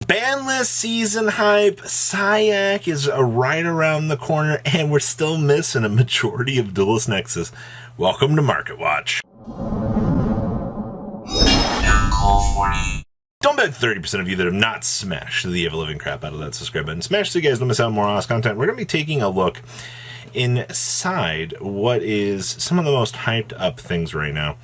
Banless season hype, SciAC is right around the corner, and we're still missing a majority of Duelist Nexus. Welcome to Market Watch. Don't bet 30% of you that have not smashed the ever-living crap out of that subscribe button. Smash so you guys don't miss out on more awesome content. We're going to be taking a look inside what is some of the most hyped up things right now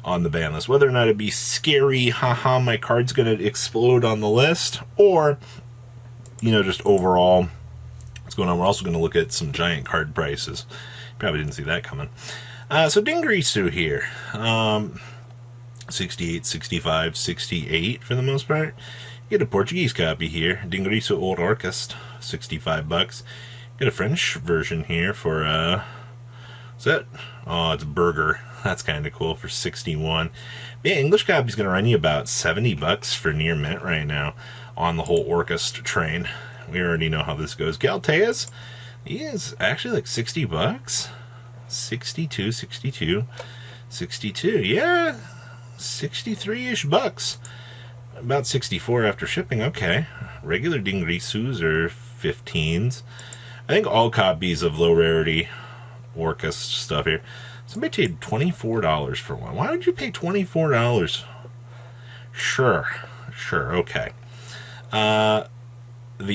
on the ban list, whether or not it be scary, haha, my card's gonna explode on the list, or, you know, just overall what's going on. We're also gonna look at some giant card prices. Probably didn't see that coming. So Dingrisu here, 68, 65, 68 for the most part. You get a Portuguese copy here, Dingrisu Old Orchest, 65 bucks. Get a French version here for what's that? Oh, it's Burger. That's kind of cool for 61. Yeah, English copy's going to run you about 70 bucks for near mint right now on the whole Orchestra train. We already know how this goes. Galteas, he is actually like 60 bucks. 62, 62, 62. Yeah, 63-ish bucks. About 64 after shipping. Okay. Regular Dingrisus are 15s. I think all copies of low rarity Orchestra stuff here. Somebody paid $24 for one. Why would you pay $24? Sure, okay. The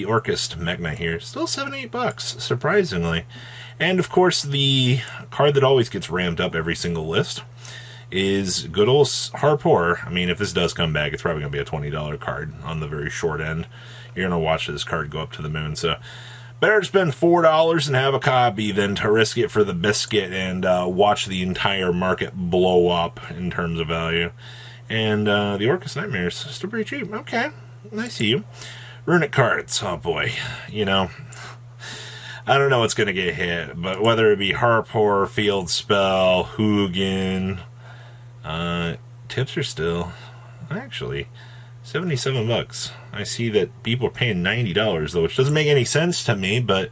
Orchestra Magna here, still 78 bucks, surprisingly. And of course, the card that always gets ramped up every single list is good old Harpor. I mean, if this does come back, it's probably going to be a $20 card on the very short end. You're going to watch this card go up to the moon, so better to spend $4 and have a copy than to risk it for the biscuit and watch the entire market blow up in terms of value. And the Orcus Nightmares, still pretty cheap. Okay, I see you. Runic cards, oh boy. You know, I don't know what's going to get hit, but whether it be Harpor, Field Spell, Hugin, tips are still, actually, 77 bucks. I see that people are paying $90 though, which doesn't make any sense to me, but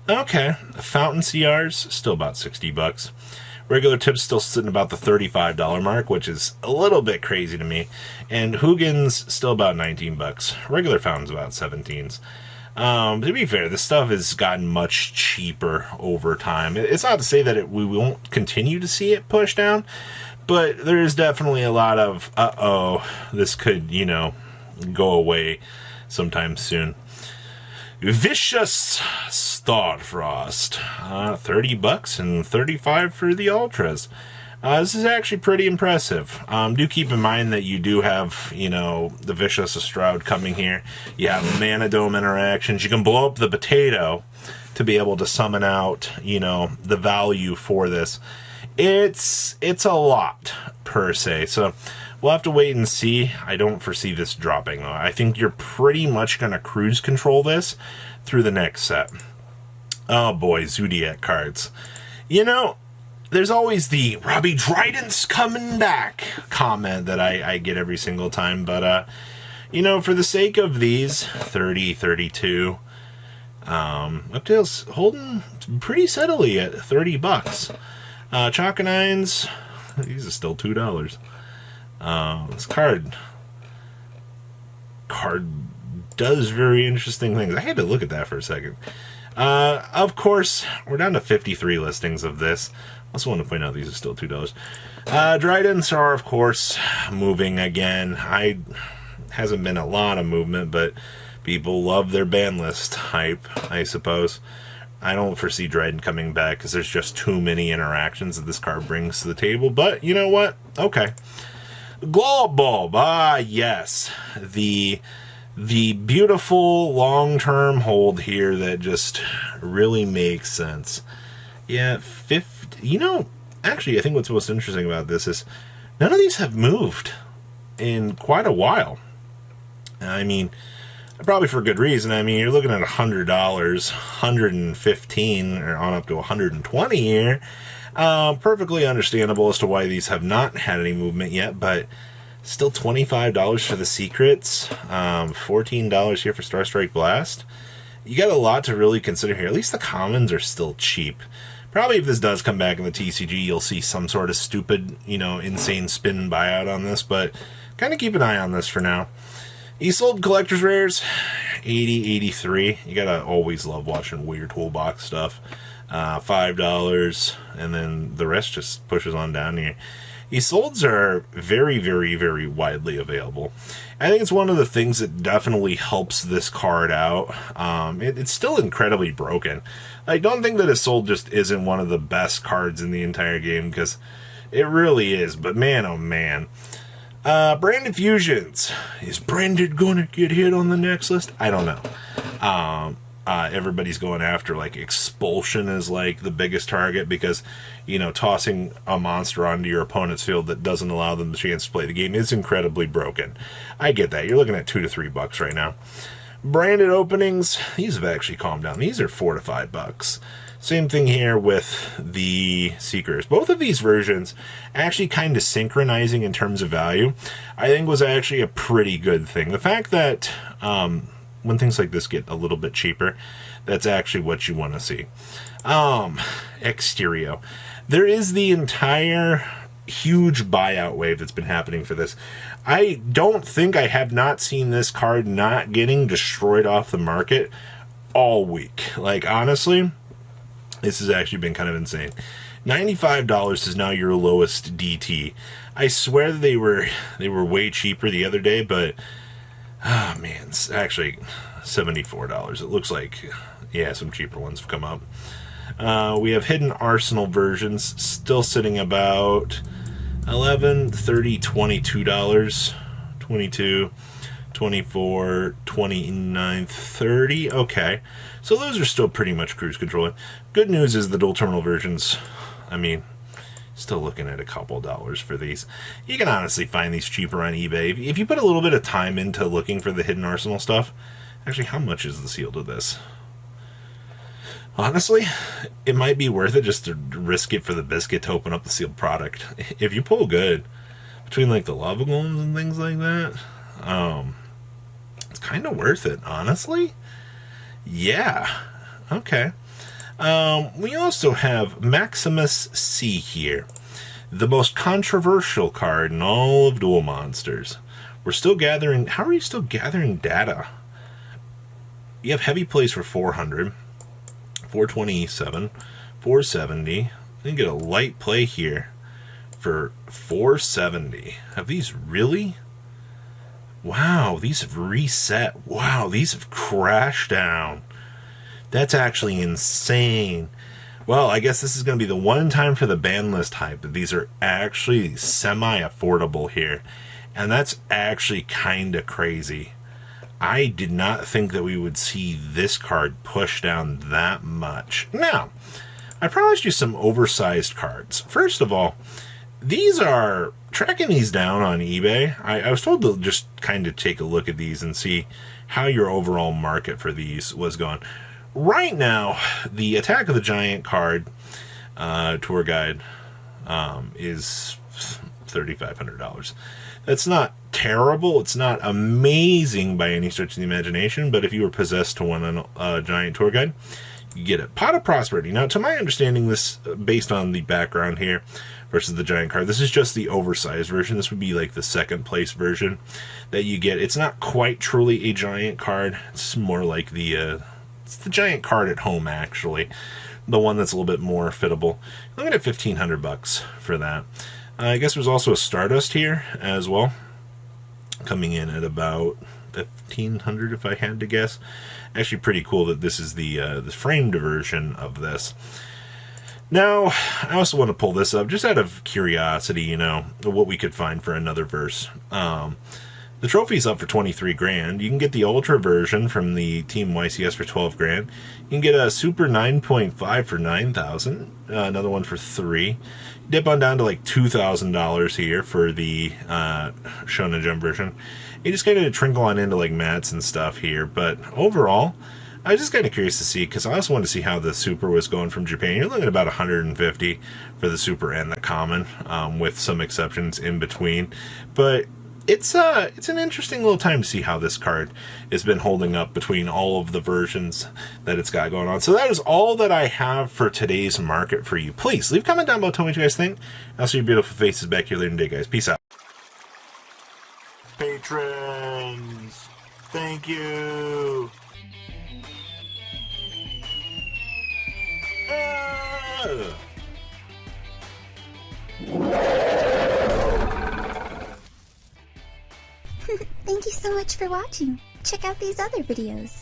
okay. Fountain CRs still about 60 bucks. Regular tips still sitting about the $35 mark, which is a little bit crazy to me. And Hugin's still about 19 bucks. Regular fountains about 17s. To be fair, this stuff has gotten much cheaper over time. It's not to say that we won't continue to see it push down, but there's definitely a lot of, this could, you know, go away sometime soon. Vicious Starfrost, 30 bucks and 35 for the Ultras. This is actually pretty impressive. Do keep in mind that you do have, you know, the Vicious Stroud coming here. You have Mana Dome interactions. You can blow up the potato to be able to summon out, you know, the value for this. It's a lot, per se, so we'll have to wait and see. I don't foresee this dropping, though. I think you're pretty much going to cruise control this through the next set. Oh boy, Zodiac cards. You know, there's always the Robbie Dryden's coming back comment that I get every single time, but, you know, for the sake of these, 30, 32, Uptail's holding pretty steadily at 30 bucks. Chalkonines, these are still $2. This card does very interesting things. I had to look at that for a second. Of course, we're down to 53 listings of this. Also want to point out these are still $2. Dryden's are, of course, moving again. Hasn't been a lot of movement, but people love their ban list hype, I suppose. I don't foresee Dryden coming back because there's just too many interactions that this card brings to the table. But you know what? Okay. Glow Bulb. Ah, yes. The beautiful long-term hold here that just really makes sense. Yeah, 50. You know, actually, I think what's most interesting about this is none of these have moved in quite a while. I mean, probably for good reason. I mean, you're looking at $100, $115, or on up to $120 here. Perfectly understandable as to why these have not had any movement yet, but still $25 for the secrets, $14 here for Star Strike Blast. You got a lot to really consider here. At least the commons are still cheap. Probably if this does come back in the TCG, you'll see some sort of stupid, you know, insane spin buyout on this, but kind of keep an eye on this for now. He sold collector's rares, 80, 83. You gotta always love watching weird toolbox stuff. $5, and then the rest just pushes on down here. Isoldes are very, very, very widely available. I think it's one of the things that definitely helps this card out. It's still incredibly broken. I don't think that Isolde just isn't one of the best cards in the entire game, because it really is, but man, oh man. Branded Fusions. Is Branded gonna get hit on the next list? I don't know. Everybody's going after, like, Expulsion is, like, the biggest target because, you know, tossing a monster onto your opponent's field that doesn't allow them the chance to play the game is incredibly broken. I get that. You're looking at $2 to $3 right now. Branded openings, these have actually calmed down. These are $4 to $5. Same thing here with the Seekers. Both of these versions actually kind of synchronizing in terms of value, I think was actually a pretty good thing. The fact that when things like this get a little bit cheaper, that's actually what you want to see. Exterio. There is the entire huge buyout wave that's been happening for this. I don't think I have not seen this card not getting destroyed off the market all week. Like, honestly, this has actually been kind of insane. $95 is now your lowest DT. I swear that they were way cheaper the other day, but oh man, it's actually $74. It looks like, yeah, some cheaper ones have come up. We have Hidden Arsenal versions still sitting about $11, $30, $22, $22, $24, $29, $30. Okay, so those are still pretty much cruise controlling. Good news is the dual terminal versions, I mean, still looking at a couple dollars for these. You can honestly find these cheaper on eBay. If you put a little bit of time into looking for the Hidden Arsenal stuff. Actually, how much is the sealed of this? Honestly, it might be worth it just to risk it for the biscuit to open up the sealed product. If you pull good, between like the lava golems and things like that, it's kind of worth it, honestly. Yeah. Okay. We also have Maximus C here, the most controversial card in all of Duel Monsters. We're still gathering. How are you still gathering data? You have heavy plays for 400, 427, 470. You can get a light play here for 470. Have these really? Wow, these have reset. Wow, these have crashed down. That's actually insane. Well, I guess this is going to be the one time for the ban list hype that these are actually semi-affordable here. And that's actually kind of crazy. I did not think that we would see this card push down that much. Now, I promised you some oversized cards. First of all, these are, tracking these down on eBay, I was told to just kind of take a look at these and see how your overall market for these was going. Right now, the Attack of the Giant card tour guide is $3,500. That's not terrible. It's not amazing by any stretch of the imagination, but if you were possessed to want a giant tour guide, you get it. Pot of Prosperity. Now, to my understanding, this, based on the background here versus the giant card, this is just the oversized version. This would be like the second place version that you get. It's not quite truly a giant card. It's more like it's the giant card at home, actually. The one that's a little bit more fittable. Looking at $1,500 for that. I guess there's also a Stardust here as well, coming in at about $1,500 if I had to guess. Actually pretty cool that this is the framed version of this. Now, I also want to pull this up just out of curiosity, you know, what we could find for another verse. The trophy's up for 23 grand. You can get the Ultra version from the Team YCS for 12 grand. You can get a Super 9.5 for 9,000. Another one for 3. Dip on down to like $2,000 here for the Shonen Jump version. You just kind of trickle on into like mats and stuff here. But overall, I was just kind of curious to see, because I also wanted to see how the Super was going from Japan. You're looking at about 150 for the Super and the Common, with some exceptions in between. But it's an interesting little time to see how this card has been holding up between all of the versions that it's got going on. So that is all that I have for today's market for you. Please leave a comment down below, tell me what you guys think. I'll see your beautiful faces back here later today, guys. Peace out. Patrons! Thank you! Ah! Thank you so much for watching. Check out these other videos.